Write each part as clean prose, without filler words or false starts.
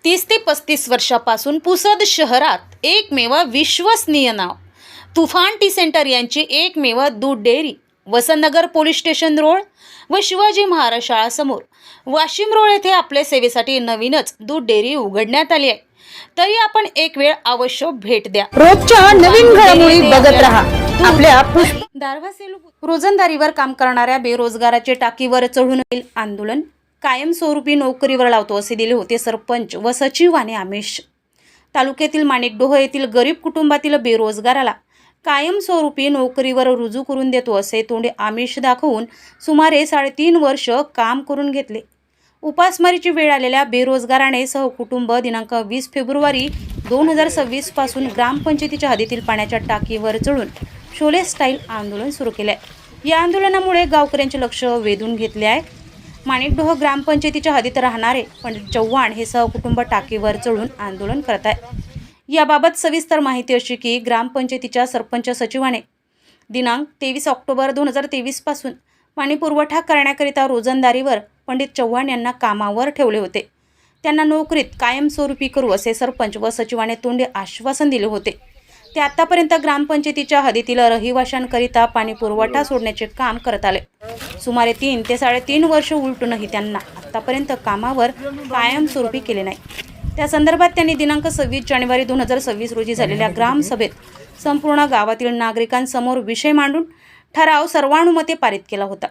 30 ते 35 वर्षापासून पुसद शहरात एकमेव विश्वसनीय नाव तुफान टी सेंटर यांची एकमेव दूध dairy Vasantnagar police station road व शिवाजी महाराज शाळा समोर वाशिम रोड येथे आपल्या सेवेसाठी नवीनच दूध डेअरी उघडण्यात आली आहे। तरी आपण एक वेळ अवश्य भेट द्या। रोजच्या नवीन घडामोडी बघत रहा आपल्या दारव्हा सेलू रोजंदारीवर काम करणाऱ्या बेरोजगाराचे टाकीवर चढून आंदोलन कायमस्वरूपी नोकरीवर लावतो असे दिले होते सरपंच व सचिवाने आमिष। तालुक्यातील माणिकडोह येथील गरीब कुटुंबातील बेरोजगाराला कायमस्वरूपी नोकरीवर रुजू करून देतो असे तोंडी आमिष दाखवून सुमारे 3.5 वर्ष काम करून घेतले। उपासमारीची वेळ आलेल्या बेरोजगाराने सहकुटुंब दिनांक 20 फेब्रुवारी 2026 पासून ग्रामपंचायतीच्या हद्दीतील पाण्याच्या टाकीवर चढून शोले स्टाईल आंदोलन सुरू केले आहे। या आंदोलनामुळे गावकऱ्यांचे लक्ष वेधून घेतले आहे। माणिकडोह ग्रामपंचायतीच्या हद्दीत राहणारे पंडित चव्हाण हे सहकुटुंब टाकीवर चढून आंदोलन करत आहे। याबाबत सविस्तर माहिती अशी की ग्रामपंचायतीच्या सरपंच सचिवाने दिनांक 23 ऑक्टोबर 2023 पासून पाणी पुरवठा करण्याकरिता रोजंदारीवर पंडित चव्हाण यांना कामावर ठेवले होते। त्यांना नोकरीत कायमस्वरूपी करू असे सरपंच व सचिवाने तोंडी आश्वासन दिले होते। ते आतापर्यंत ग्रामपंचायतीच्या हद्दीतील रहिवाशांकरिता पाणी पुरवठा सोडण्याचे काम करत आले। सुमारे 3 ते 3.5 वर्ष उलटूनही त्यांना आतापर्यंत कामावर कायमस्वरूपी केले नाही। त्या संदर्भात त्यांनी दिनांक 26 जानेवारी 2026 रोजी झालेल्या ग्रामसभेत संपूर्ण गावातील नागरिकांसमोर विषय मांडून ठराव सर्वानुमते पारित केला होता।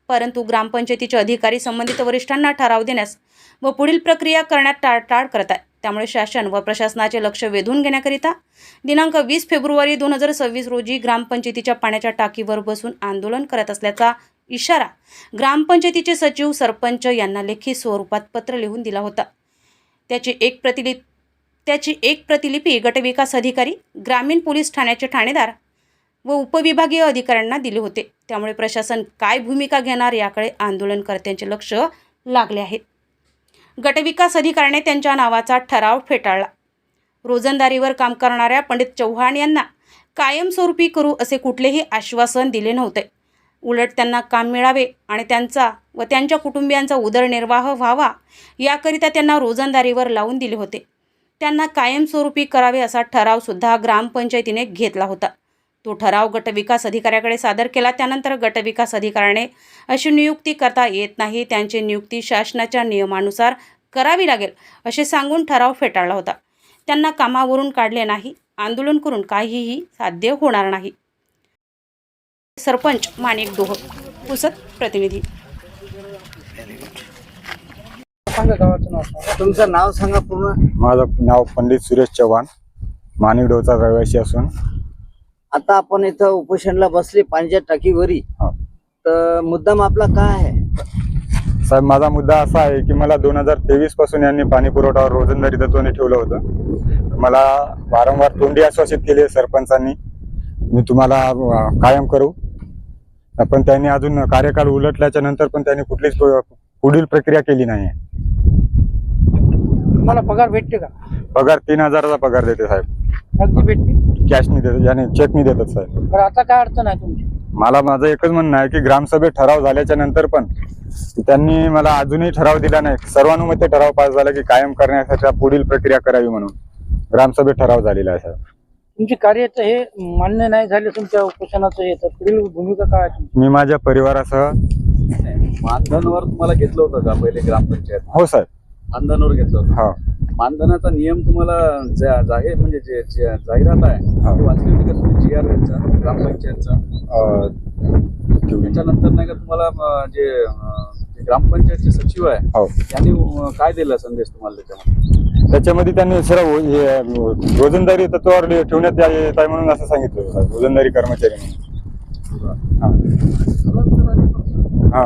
परंतु ग्रामपंचायतीचे अधिकारी संबंधित वरिष्ठांना ठराव देण्यास व पुढील प्रक्रिया करण्यात टाळाटाळ करत आहे। त्यामुळे शासन व प्रशासनाचे लक्ष वेधून घेण्याकरिता दिनांक 20 फेब्रुवारी 2026 रोजी ग्रामपंचायतीच्या पाण्याच्या टाकीवर बसून आंदोलन करत असल्याचा इशारा ग्रामपंचायतीचे सचिव सरपंच यांना लेखी स्वरूपात पत्र लिहून दिला होता। त्याची एक प्रतिलिपी गटविकास अधिकारी, ग्रामीण पोलीस ठाण्याचे ठाणेदार व उपविभागीय अधिकाऱ्यांना दिले होते। त्यामुळे प्रशासन काय भूमिका घेणार याकडे आंदोलनकर्त्यांचे लक्ष लागले आहे। गटविकास अधिकाऱ्याने त्यांच्या नावाचा ठराव फेटाळला। रोजंदारीवर काम करणाऱ्या पंडित चव्हाण यांना कायमस्वरूपी करू असे कुठलेही आश्वासन दिले नव्हते। उलट त्यांना काम मिळावे आणि त्यांचा व त्यांच्या कुटुंबियांचा उदरनिर्वाह व्हावा याकरिता त्यांना रोजंदारीवर लावून दिले होते। त्यांना कायमस्वरूपी करावे असा ठराव सुद्धा ग्रामपंचायतीने घेतला होता। तो ठराव गटविकास अधिकाऱ्याकडे सादर केला। त्यानंतर गटविकास अधिकाऱ्याने अशी नियुक्ती करता येत नाही, त्यांची नियुक्ती शासनाच्या नियमानुसार करावी लागेल असे सांगून ठराव फेटाळला होता। त्यांना कामावरून काढले नाही। आंदोलन करून काहीही साध्य होणार नाही। सरपंच माणिकडोह पुसद प्रतिनिधी। तुमचं नाव सांगा पूर्ण। माझं नाव पंडित सुरेश चव्हाण, माणिकडोहचा रहिवासी असून आता आपण इथं उपोषणला बसले पाण्याच्या टाकीवरी, तर मुद्दाम आपला काय आहे? साहेब, माझा मुद्दा असा आहे की मला 2023 पासून यांनी पाणी पुरवठ्यावर रोजंदारी तत्वाने ठेवलं होतं। मला वारंवार तोंडी आश्वासित केले सरपंचांनी, मी तुम्हाला कायम करू, पण त्यांनी अजून कार्यकाळ उलटल्याच्या नंतर पण त्यांनी कुठलीच पुढील प्रक्रिया केली नाही। तुम्हाला पगार भेटते का? पगार 3000चा पगार देते साहेब। अगदी भेटते? कॅश नाही देत, याने चेक नाही देतात साहेब। तर आता काय अडचण आहे तुमची? मला माझं एकच म्हणणं आहे की ग्रामसभेत ठराव झाल्याच्या नंतर पण त्यांनी मला अजूनही ठराव दिला नाही। सर्वानुमते ठराव पास झाला की कायम करण्यासाठी पुढील प्रक्रिया करावी म्हणून ग्रामसभेत ठराव झालेला आहे साहेब। तुमची कार्याचं हे मान्य नाही झाले तुमच्या उपोषणाचं हे, तर पुढील भूमिका काय आहे तुमची? मी माझ्या परिवारासह मानधनवर तुम्हाला घेतलं होतं का पहिले ग्रामपंचायत? हो साहेब, मानधनवर घेतलं होतं। हो। मानधनाचा नियम तुम्हाला जाहीर म्हणजे जे जाहिरात आहे ते वाचली होती का तुम्ही? GR यांचा ग्रामपंचायतचा त्याच्यानंतर नाही का तुम्हाला जे ग्रामपंचायतचे सचिव आहे हो, त्यांनी काय दिला संदेश तुम्हाला त्याच्यामध्ये त्यांनी सर्व रोजंदारी तत्वावर ठेवण्यात येत आहे म्हणून असं सांगितलं साहेब, रोजंदारी कर्मचारी म्हणून। हा,